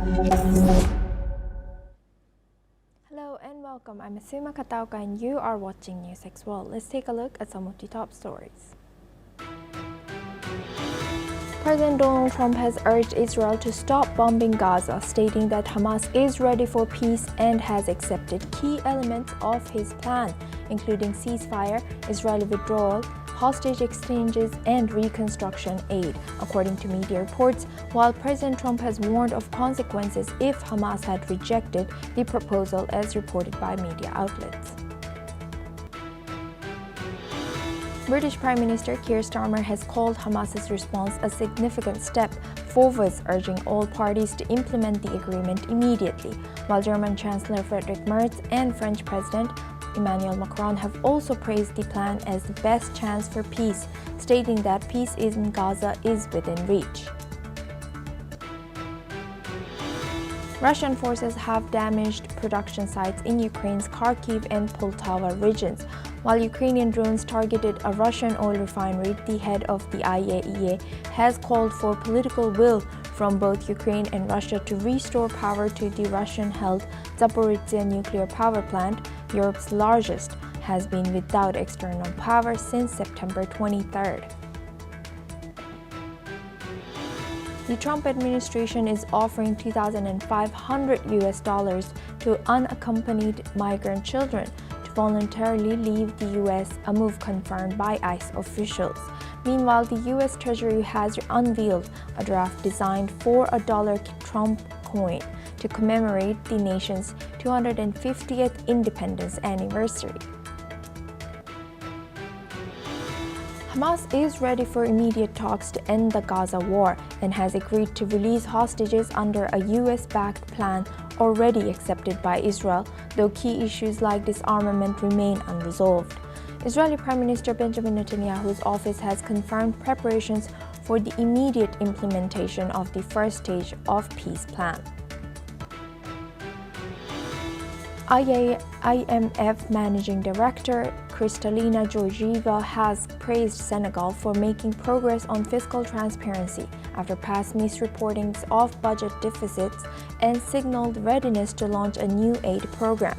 Hello and welcome. I'm Asuma Katauka and you are watching NewsX World. Let's take a look at some of the top stories. President Donald Trump has urged Israel to stop bombing Gaza, stating that Hamas is ready for peace and has accepted key elements of his plan, including ceasefire, Israeli withdrawal, hostage exchanges, and reconstruction aid, according to media reports, while President Trump has warned of consequences if Hamas had rejected the proposal, as reported by media outlets. British Prime Minister Keir Starmer has called Hamas's response a significant step forwards, urging all parties to implement the agreement immediately, while German Chancellor Friedrich Merz and French President Emmanuel Macron have also praised the plan as the best chance for peace, stating that peace in Gaza is within reach. Russian forces have damaged production sites in Ukraine's Kharkiv and Poltava regions. While Ukrainian drones targeted a Russian oil refinery, the head of the IAEA has called for political will from both Ukraine and Russia to restore power to the Russian-held Zaporizhzhia nuclear power plant, Europe's largest, has been without external power since September 23rd. The Trump administration is offering $2,500 to unaccompanied migrant children to voluntarily leave the U.S., a move confirmed by ICE officials. Meanwhile, the U.S. Treasury has unveiled a draft designed for a dollar Trump coin to commemorate the nation's 250th independence anniversary. Hamas is ready for immediate talks to end the Gaza war and has agreed to release hostages under a U.S.-backed plan already accepted by Israel, though key issues like disarmament remain unresolved. Israeli Prime Minister Benjamin Netanyahu's office has confirmed preparations for the immediate implementation of the first stage of peace plan. IMF Managing Director Kristalina Georgieva has praised Senegal for making progress on fiscal transparency after past misreportings of budget deficits and signaled readiness to launch a new aid program.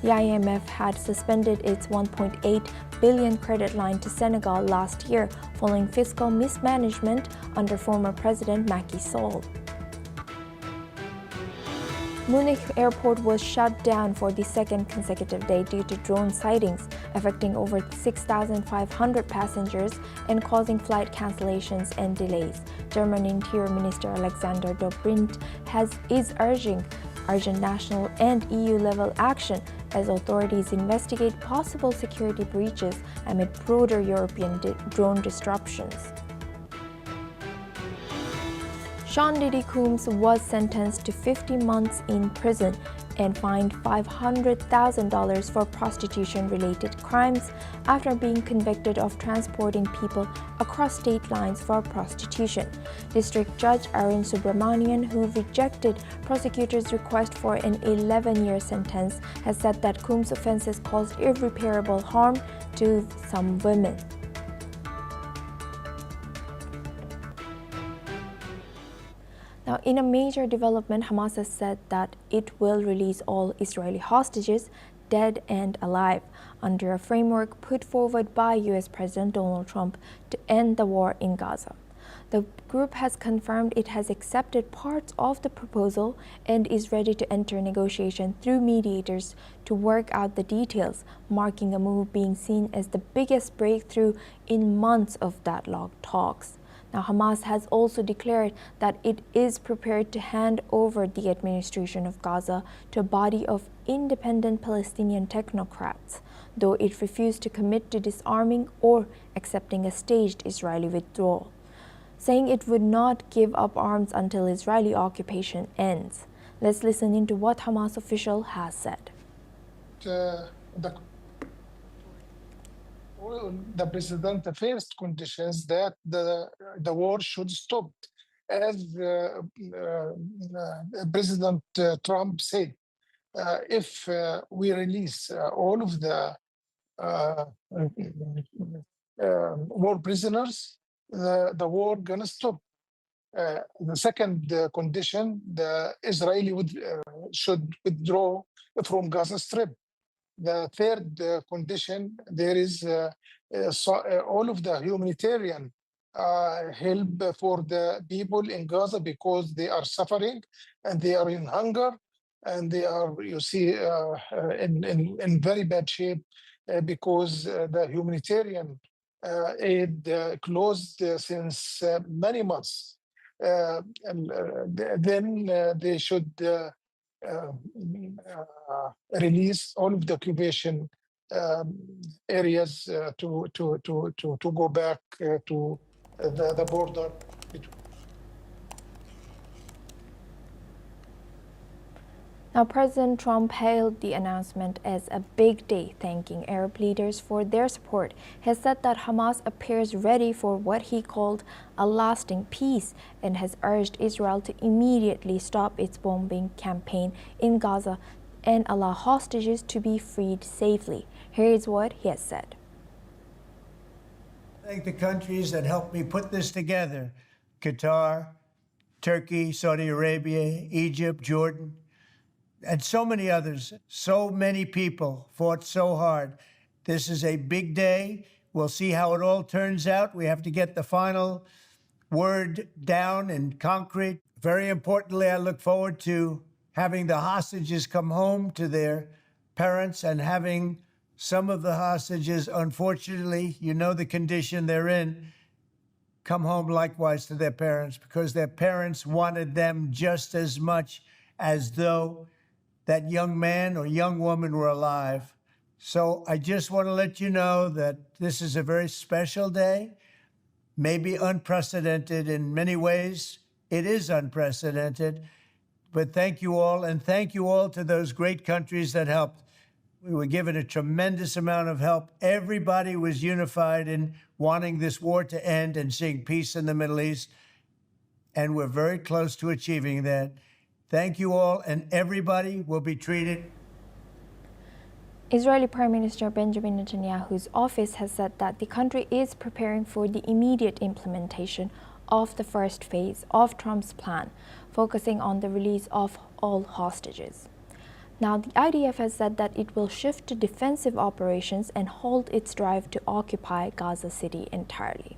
The IMF had suspended its $1.8 billion credit line to Senegal last year following fiscal mismanagement under former President Macky Sall. Munich airport was shut down for the second consecutive day due to drone sightings, affecting over 6,500 passengers and causing flight cancellations and delays. German Interior Minister Alexander Dobrindt is urging urgent national and EU-level action as authorities investigate possible security breaches amid broader European drone disruptions. Sean Diddy Combs was sentenced to 50 months in prison and fined $500,000 for prostitution-related crimes after being convicted of transporting people across state lines for prostitution. District Judge Arun Subramanian, who rejected prosecutors' request for an 11-year sentence, has said that Combs' offenses caused irreparable harm to some women. Now, in a major development, Hamas has said that it will release all Israeli hostages, dead and alive, under a framework put forward by U.S. President Donald Trump to end the war in Gaza. The group has confirmed it has accepted parts of the proposal and is ready to enter negotiation through mediators to work out the details, marking a move being seen as the biggest breakthrough in months of deadlocked talks. Now, Hamas has also declared that it is prepared to hand over the administration of Gaza to a body of independent Palestinian technocrats, though it refused to commit to disarming or accepting a staged Israeli withdrawal, saying it would not give up arms until Israeli occupation ends. Let's listen into what Hamas official has said. The president first conditions that the war should stop, as President Trump said. If we release all of the war prisoners, the war gonna stop. The second condition, the Israeli should withdraw from Gaza Strip. The third condition, there is all of the humanitarian help for the people in Gaza because they are suffering and they are in hunger and they are, you see, in very bad shape because the humanitarian aid closed since many months. Then they should uh, release all of the occupation areas to go back to the border. Now, President Trump hailed the announcement as a big day, thanking Arab leaders for their support. He has said that Hamas appears ready for what he called a lasting peace and has urged Israel to immediately stop its bombing campaign in Gaza and allow hostages to be freed safely. Here is what he has said. Thank the countries that helped me put this together: Qatar, Turkey, Saudi Arabia, Egypt, Jordan, and so many others. So many people fought so hard. This is a big day. We'll see how it all turns out. We have to get the final word down in concrete. Very importantly, I look forward to having the hostages come home to their parents and having some of the hostages, unfortunately, you know the condition they're in, come home likewise to their parents because their parents wanted them just as much as though that young man or young woman were alive. So I just want to let you know that this is a very special day, maybe unprecedented in many ways. It is unprecedented, but thank you all, and thank you all to those great countries that helped. We were given a tremendous amount of help. Everybody was unified in wanting this war to end and seeing peace in the Middle East, and we're very close to achieving that. Thank you all, and everybody will be treated. Israeli Prime Minister Benjamin Netanyahu's office has said that the country is preparing for the immediate implementation of the first phase of Trump's plan, focusing on the release of all hostages. Now, the IDF has said that it will shift to defensive operations and halt its drive to occupy Gaza City entirely.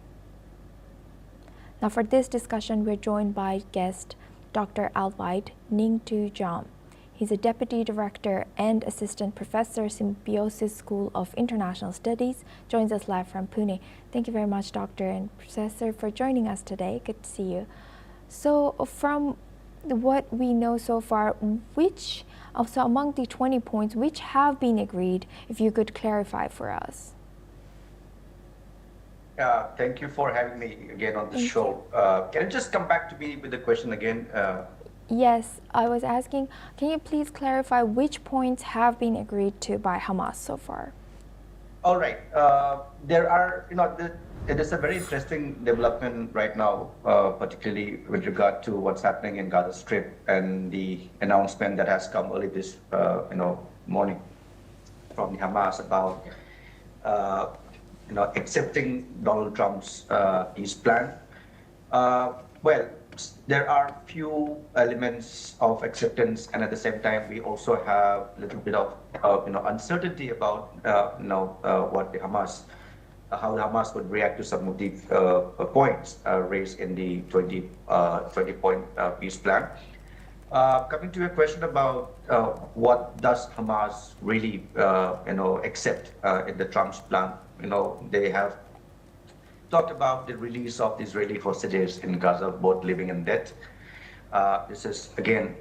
Now, for this discussion, we're joined by guest Dr. Alvite Ningtu Jam. He's a Deputy Director and Assistant Professor, Symbiosis School of International Studies, joins us live from Pune. Thank you very much, Doctor and Professor, for joining us today. Good to see you. So from what we know so far, so among the 20 points, which have been agreed, if you could clarify for us? Thank you for having me again on the show. Can you just come back to me with the question again? Yes, I was asking, can you please clarify which points have been agreed to by Hamas so far? All right. There are, it is a very interesting development right now, particularly with regard to what's happening in Gaza Strip and the announcement that has come early this, morning from the Hamas about, accepting Donald Trump's peace plan. Well, there are few elements of acceptance, and at the same time, we also have a little bit of, uncertainty about, what the Hamas, how the Hamas would react to some of the points raised in the 20-point peace plan. Coming to your question about what does Hamas really, accept in the Trump's plan, they have talked about the release of the Israeli hostages in Gaza, both living and dead. This is, again,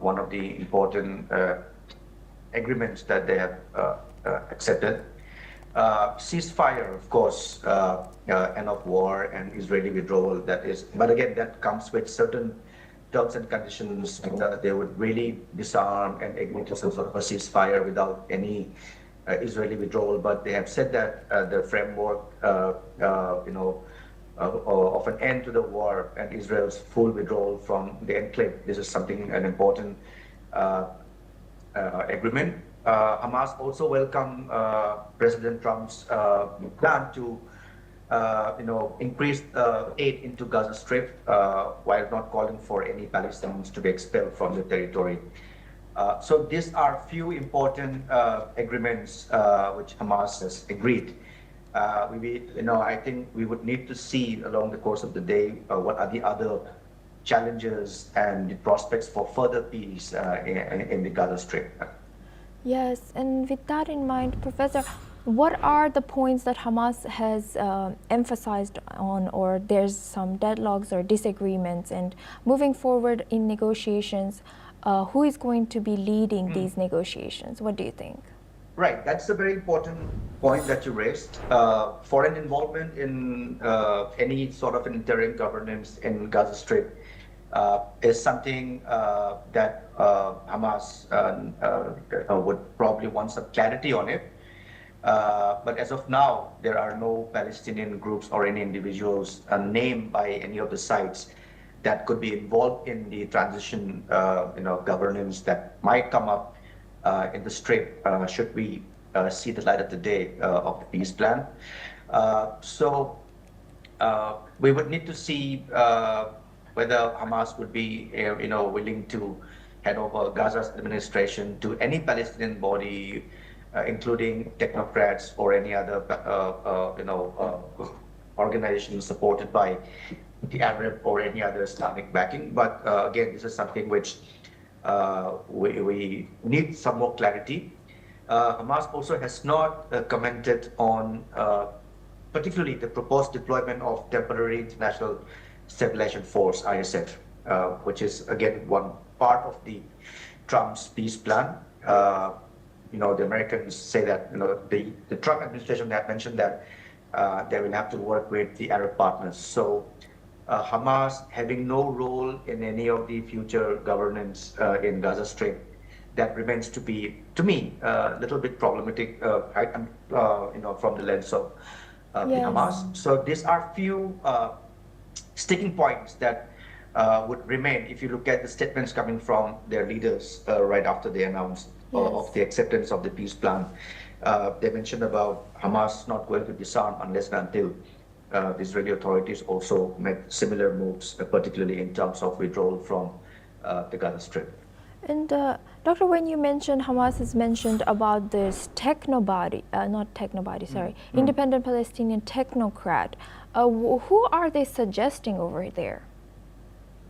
one of the important agreements that they have accepted. Ceasefire, of course, end of war and Israeli withdrawal, but again, that comes with certain terms and conditions that they would really disarm and agree to some sort of a ceasefire without any Israeli withdrawal, but they have said that the framework, of an end to the war and Israel's full withdrawal from the enclave. This is an important agreement. Hamas also welcomed President Trump's plan to increased aid into Gaza Strip while not calling for any Palestinians to be expelled from the territory. So these are few important agreements which Hamas has agreed. I think we would need to see along the course of the day what are the other challenges and the prospects for further peace in the Gaza Strip. Yes, and with that in mind, Professor, what are the points that Hamas has emphasized on, or there's some deadlocks or disagreements? And moving forward in negotiations, who is going to be leading these negotiations? What do you think? Right, that's a very important point that you raised. Foreign involvement in any sort of interim governance in Gaza Strip is something that Hamas would probably want some clarity on it. But as of now, there are no Palestinian groups or any individuals named by any of the sides that could be involved in the transition, governance that might come up in the Strip should we see the light of the day of the peace plan. So we would need to see whether Hamas would be, willing to hand over Gaza's administration to any Palestinian body, including technocrats or any other, organization supported by the Arab or any other Islamic backing. But again, this is something which we need some more clarity. Hamas also has not commented on particularly the proposed deployment of temporary international stabilization force, ISF, which is again one part of the Trump's peace plan. The Americans say that the Trump administration had mentioned that they will have to work with the Arab partners. So Hamas having no role in any of the future governance in Gaza Strip, that remains to be, to me, a little bit problematic, from the lens of the Hamas. So these are few sticking points that would remain if you look at the statements coming from their leaders right after they announced of the acceptance of the peace plan. They mentioned about Hamas not going to disarm unless and until the Israeli authorities also make similar moves, particularly in terms of withdrawal from the Gaza Strip. And Doctor, when you mentioned Hamas has mentioned about this independent Palestinian technocrat, who are they suggesting over there?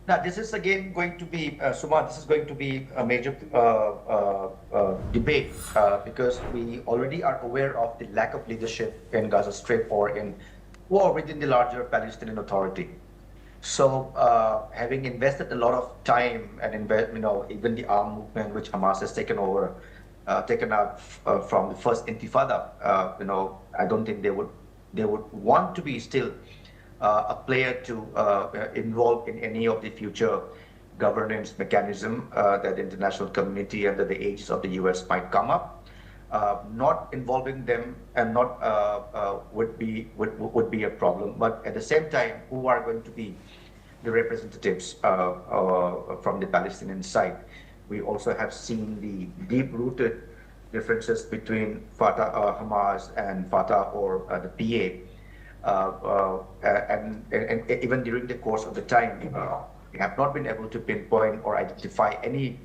Now, this is again going to be, Suma, this is going to be a major debate because we already are aware of the lack of leadership in Gaza Strip or within the larger Palestinian Authority. So, having invested a lot of time and even the armed movement which Hamas has taken out from the first Intifada, I don't think they would want to be still a player to involve in any of the future governance mechanism that the international community under the aegis of the US might come up. Not involving them and not would be a problem. But at the same time, who are going to be the representatives from the Palestinian side? We also have seen the deep-rooted differences between Fatah, Hamas, and Fatah or the PA. And even during the course of the time, we have not been able to pinpoint or identify any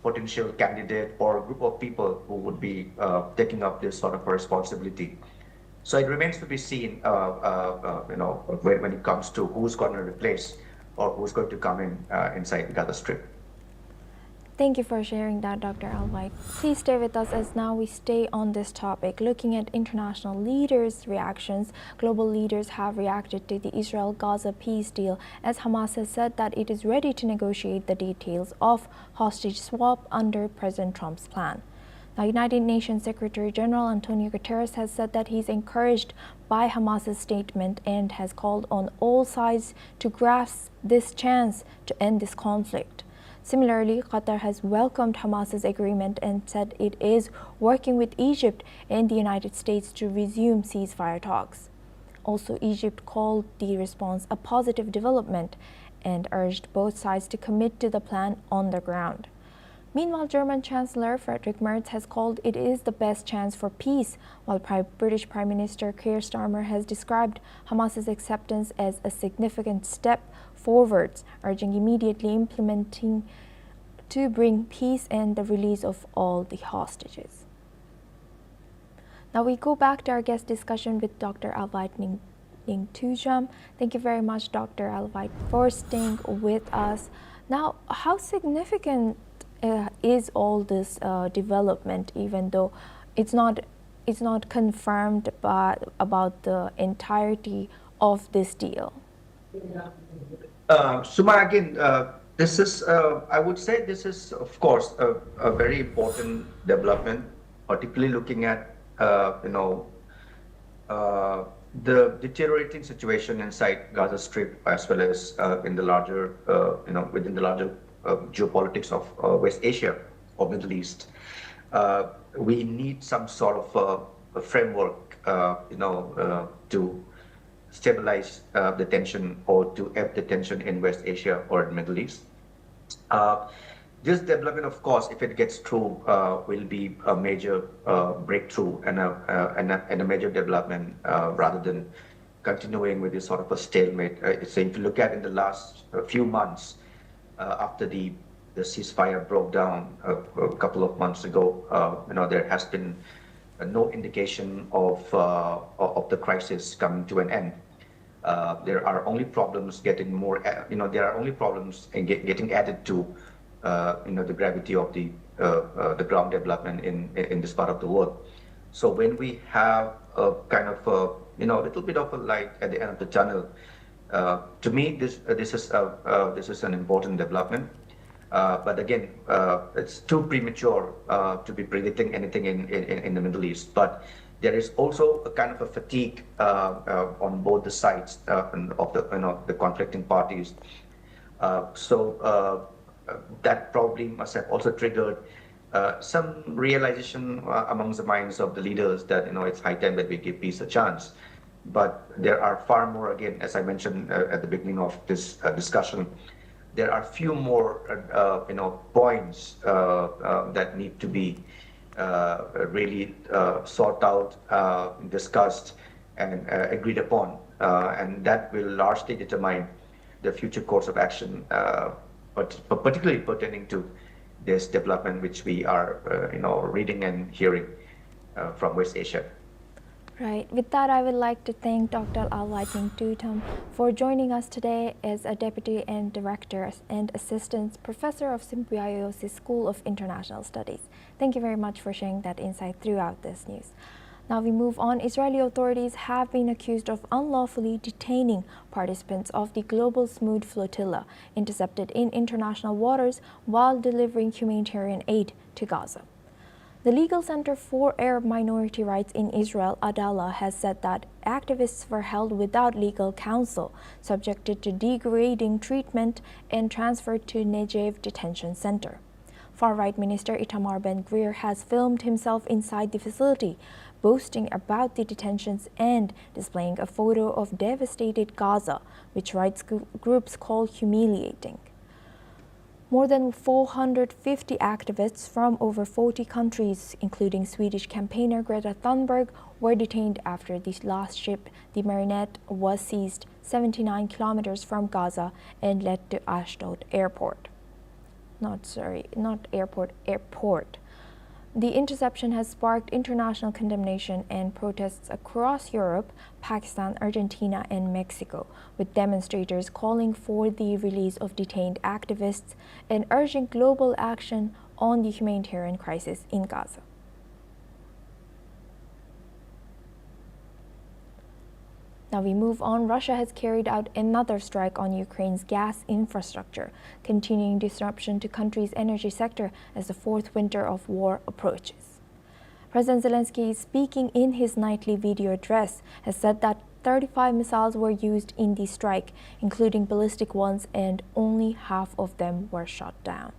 potential candidate or group of people who would be taking up this sort of responsibility. So it remains to be seen, when it comes to who's going to replace or who's going to come in inside the Gaza Strip. Thank you for sharing that, Dr. Alwhite. Please stay with us as now we stay on this topic, looking at international leaders' reactions. Global leaders have reacted to the Israel-Gaza peace deal as Hamas has said that it is ready to negotiate the details of hostage swap under President Trump's plan. Now, United Nations Secretary General Antonio Guterres has said that he's encouraged by Hamas's statement and has called on all sides to grasp this chance to end this conflict. Similarly, Qatar has welcomed Hamas's agreement and said it is working with Egypt and the United States to resume ceasefire talks. Also, Egypt called the response a positive development and urged both sides to commit to the plan on the ground. Meanwhile, German Chancellor Friedrich Merz has called it is the best chance for peace, while British Prime Minister Keir Starmer has described Hamas's acceptance as a significant step forwards, urging immediately implementing to bring peace and the release of all the hostages. Now we go back to our guest discussion with Dr. Alvite Ning Tujam. Thank you very much, Dr. Alvite, for staying with us. Now, how significant is all this development, even though it's not confirmed about the entirety of this deal? Suma, again, this is, I would say this is, of course, a very important development, particularly looking at, the deteriorating situation inside Gaza Strip, as well as in the larger, within the larger geopolitics of West Asia or Middle East. We need some sort of a framework, to stabilize the tension or to ebb the tension in West Asia or in Middle East. This development, of course, if it gets through, will be a major breakthrough and a major development rather than continuing with this sort of a stalemate. So if you look at in the last few months, after the ceasefire broke down a couple of months ago, there has been no indication of the crisis coming to an end. There are only problems getting more, there are only problems getting added to, the gravity of the ground development in this part of the world. So when we have a kind of a little bit of a light at the end of the tunnel, to me this is an important development. But again, it's too premature to be predicting anything in the Middle East. But there is also a kind of a fatigue on both the sides of the conflicting parties. So that probably must have also triggered some realization amongst the minds of the leaders that it's high time that we give peace a chance. But there are far more, again, as I mentioned at the beginning of this discussion, there are few more points that need to be really sought out, discussed, and agreed upon, and that will largely determine the future course of action, but particularly pertaining to this development which we are reading and hearing from West Asia. Right. With that, I would like to thank Dr. Alvite Ning Tujam for joining us today as a Deputy and Director and Assistant Professor of Symbiosis School of International Studies. Thank you very much for sharing that insight throughout this news. Now we move on. Israeli authorities have been accused of unlawfully detaining participants of the Global Smooth Flotilla intercepted in international waters while delivering humanitarian aid to Gaza. The Legal Center for Arab Minority Rights in Israel, Adalah, has said that activists were held without legal counsel, subjected to degrading treatment, and transferred to Negev Detention Center. Far-right Minister Itamar Ben-Gvir has filmed himself inside the facility, boasting about the detentions and displaying a photo of devastated Gaza, which rights groups call humiliating. More than 450 activists from over 40 countries, including Swedish campaigner Greta Thunberg, were detained after the last ship, the Marinette, was seized 79 kilometers from Gaza and led to Ashdod Airport. Airport. The interception has sparked international condemnation and protests across Europe, Pakistan, Argentina, and Mexico, with demonstrators calling for the release of detained activists and urging global action on the humanitarian crisis in Gaza. Now we move on. Russia has carried out another strike on Ukraine's gas infrastructure, continuing disruption to country's energy sector as the fourth winter of war approaches. President Zelensky, speaking in his nightly video address, has said that 35 missiles were used in the strike, including ballistic ones, and only half of them were shot down.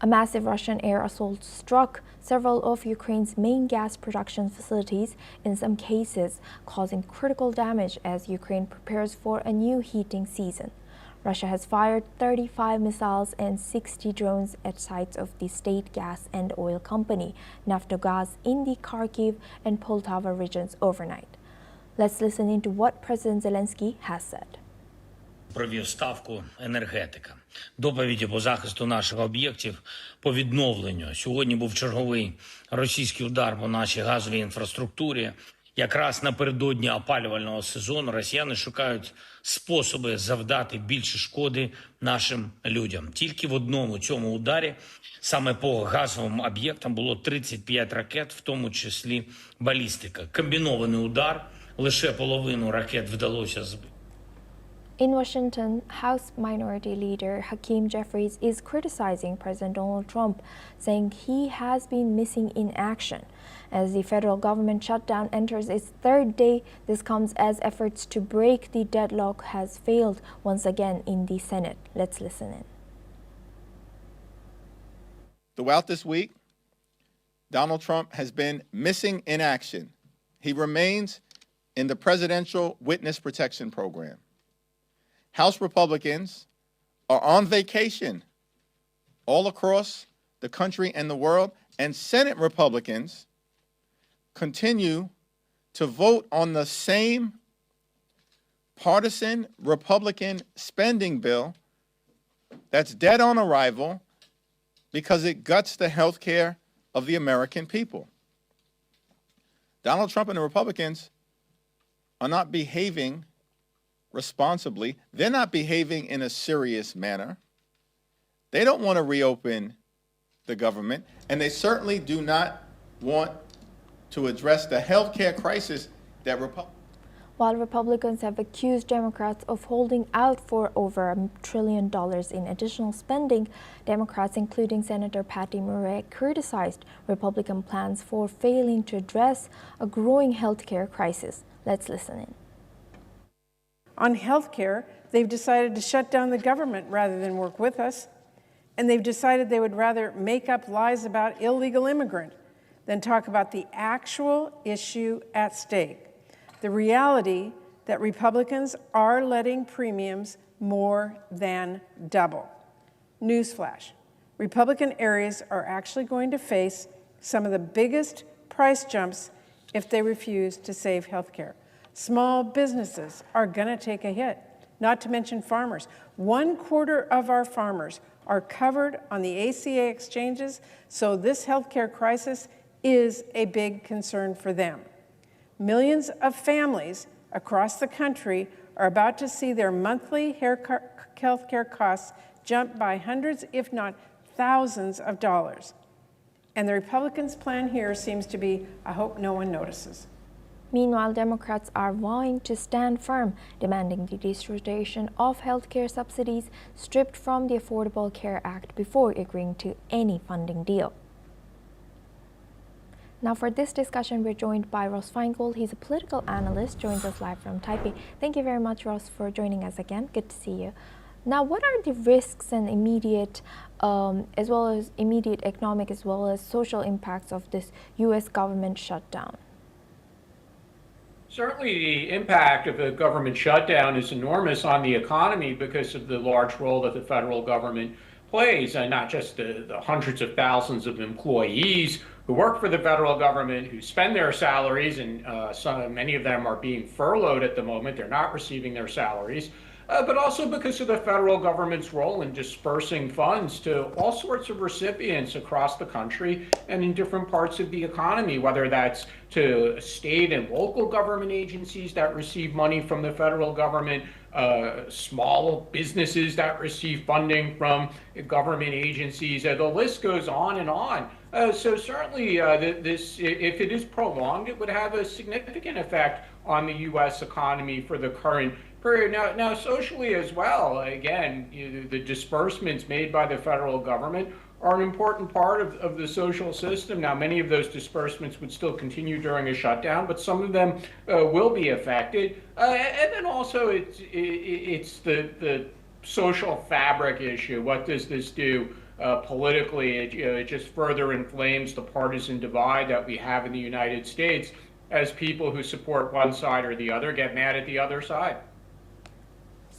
A massive Russian air assault struck several of Ukraine's main gas production facilities, in some cases causing critical damage as Ukraine prepares for a new heating season. Russia has fired 35 missiles and 60 drones at sites of the state gas and oil company, Naftogaz, in the Kharkiv and Poltava regions overnight. Let's listen into what President Zelensky has said. Провів ставку енергетика. Доповіді по захисту наших об'єктів, по відновленню. Сьогодні був черговий російський удар по нашій газовій інфраструктурі. Якраз напередодні опалювального сезону росіяни шукають способи завдати більше шкоди нашим людям. Тільки в одному цьому ударі, саме по газовим об'єктам, було 35 ракет, в тому числі балістика. Комбінований удар, лише половину ракет вдалося збити. In Washington, House Minority Leader Hakeem Jeffries is criticizing President Donald Trump, saying he has been missing in action. As the federal government shutdown enters its third day, this comes as efforts to break the deadlock has failed once again in the Senate. Let's listen in. Throughout this week, Donald Trump has been missing in action. He remains in the Presidential Witness Protection Program. House Republicans are on vacation all across the country and the world, and Senate Republicans continue to vote on the same partisan Republican spending bill that's dead on arrival because it guts the health care of the American people. Donald Trump and the Republicans are not behaving responsibly. They're not behaving in a serious manner. They don't want to reopen the government, and they certainly do not want to address the healthcare crisis that While Republicans have accused Democrats of holding out for over $1 trillion in additional spending, Democrats, including Senator Patty Murray, criticized Republican plans for failing to address a growing healthcare crisis. Let's listen in. On health care, they've decided to shut down the government rather than work with us. And they've decided they would rather make up lies about illegal immigrants than talk about the actual issue at stake. The reality that Republicans are letting premiums more than double. Newsflash, Republican areas are actually going to face some of the biggest price jumps if they refuse to save health care. Small businesses are going to take a hit, not to mention farmers. 1/4 of our farmers are covered on the ACA exchanges, so this healthcare crisis is a big concern for them. Millions of families across the country are about to see their monthly healthcare costs jump by hundreds, if not thousands of dollars. And the Republicans' plan here seems to be, I hope no one notices. Meanwhile, Democrats are vowing to stand firm, demanding the restoration of health care subsidies stripped from the Affordable Care Act before agreeing to any funding deal. Now for this discussion, we're joined by Ross Feingold. He's a political analyst, joins us live from Taipei. Thank you very much, Ross, for joining us again. Good to see you. Now, what are the risks and immediate economic as well as social impacts of this U.S. government shutdown? Certainly, the impact of a government shutdown is enormous on the economy because of the large role that the federal government plays, and not just the hundreds of thousands of employees who work for the federal government, who spend their salaries, and many of them are being furloughed at the moment. They're not receiving their salaries. But also because of the federal government's role in dispersing funds to all sorts of recipients across the country and in different parts of the economy, whether that's to state and local government agencies that receive money from the federal government, small businesses that receive funding from government agencies. The list goes on and on. So certainly this, if it is prolonged, it would have a significant effect on the U.S. economy for the current period. Now socially as well, again, the disbursements made by the federal government are an important part of the social system. Now, many of those disbursements would still continue during a shutdown, but some of them will be affected. And then also it's the social fabric issue. What does this do politically? It just further inflames the partisan divide that we have in the United States as people who support one side or the other get mad at the other side.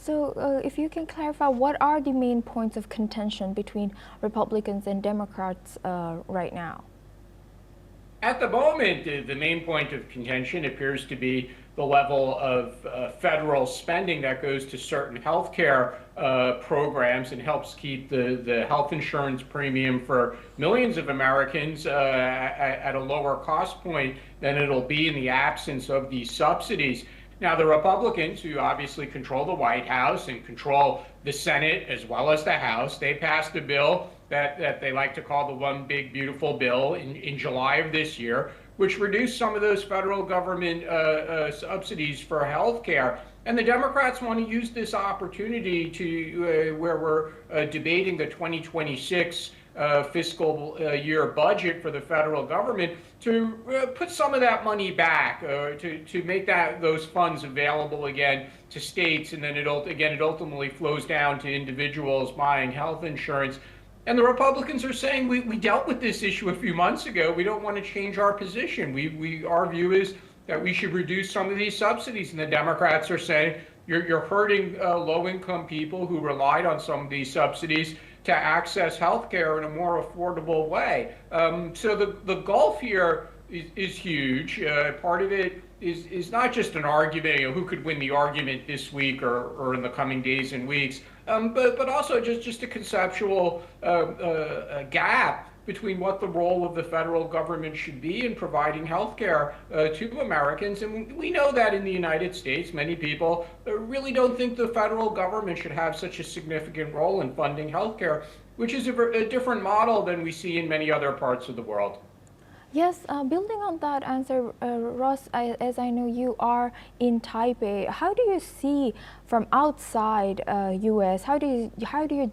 So if you can clarify, what are the main points of contention between Republicans and Democrats right now? At the moment, the main point of contention appears to be the level of federal spending that goes to certain healthcare programs and helps keep the health insurance premium for millions of Americans at a lower cost point than it'll be in the absence of these subsidies. Now, the Republicans, who obviously control the White House and control the Senate as well as the House, they passed a bill that they like to call the One Big Beautiful Bill in July of this year, which reduced some of those federal government subsidies for health care. And the Democrats want to use this opportunity to where we're debating the 2026 fiscal year budget for the federal government to put some of that money back, to make those funds available again to states, and then it ultimately flows down to individuals buying health insurance. And the Republicans are saying we dealt with this issue a few months ago. We don't want to change our position. Our view is that we should reduce some of these subsidies, and the Democrats are saying you're hurting low-income people who relied on some of these subsidies to access health care in a more affordable way. So the gulf here is huge. Part of it is not just an argument, who could win the argument this week or in the coming days and weeks, but also just a conceptual gap between what the role of the federal government should be in providing health care to Americans. And we know that in the United States, many people really don't think the federal government should have such a significant role in funding health care, which is a different model than we see in many other parts of the world. Yes, building on that answer, Ross, as I know you are in Taipei, how do you see from outside U.S., how do you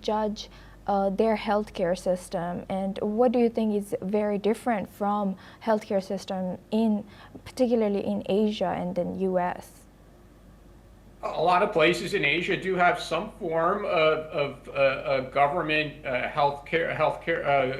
judge their healthcare system, and what do you think is very different from healthcare system particularly in Asia and then U.S.? A lot of places in Asia do have some form of government healthcare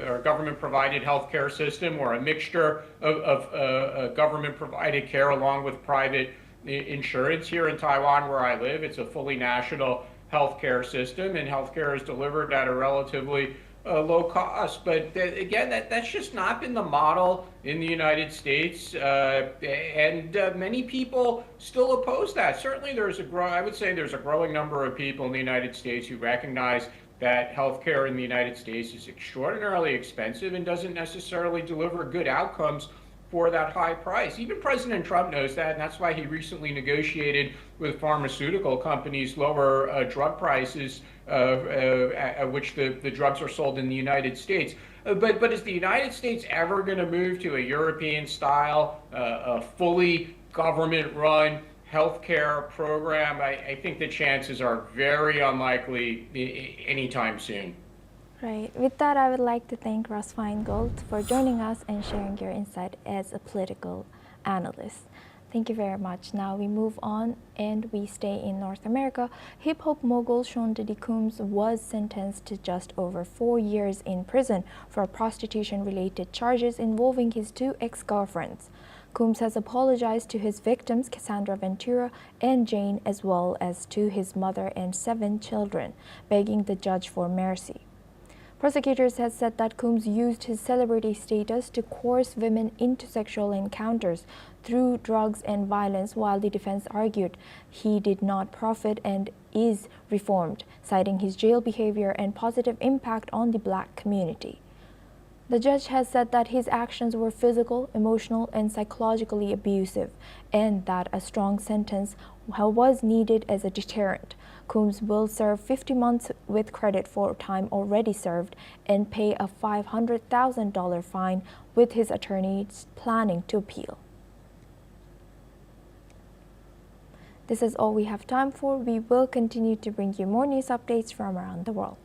or government-provided healthcare system, or a mixture of government-provided care along with private insurance. Here in Taiwan, where I live, it's a fully national healthcare system, and healthcare is delivered at a relatively low cost. But again, that's just not been the model in the United States, and many people still oppose that. Certainly, I would say there's a growing number of people in the United States who recognize that healthcare in the United States is extraordinarily expensive and doesn't necessarily deliver good outcomes for that high price. Even President Trump knows that, and that's why he recently negotiated with pharmaceutical companies lower drug prices at which the drugs are sold in the United States. But is the United States ever going to move to a European-style, fully government-run healthcare program? I think the chances are very unlikely anytime soon. Right. With that, I would like to thank Ross Feingold for joining us and sharing your insight as a political analyst. Thank you very much. Now we move on and we stay in North America. Hip-hop mogul Sean Diddy Combs was sentenced to just over 4 years in prison for prostitution-related charges involving his 2 ex-girlfriends. Combs has apologized to his victims, Cassandra Ventura and Jane, as well as to his mother and 7 children, begging the judge for mercy. Prosecutors have said that Combs used his celebrity status to coerce women into sexual encounters through drugs and violence, while the defense argued he did not profit and is reformed, citing his jail behavior and positive impact on the Black community. The judge has said that his actions were physical, emotional, and psychologically abusive, and that a strong sentence was needed as a deterrent. Combs will serve 50 months with credit for time already served and pay a $500,000 fine, with his attorneys planning to appeal. This is all we have time for. We will continue to bring you more news updates from around the world.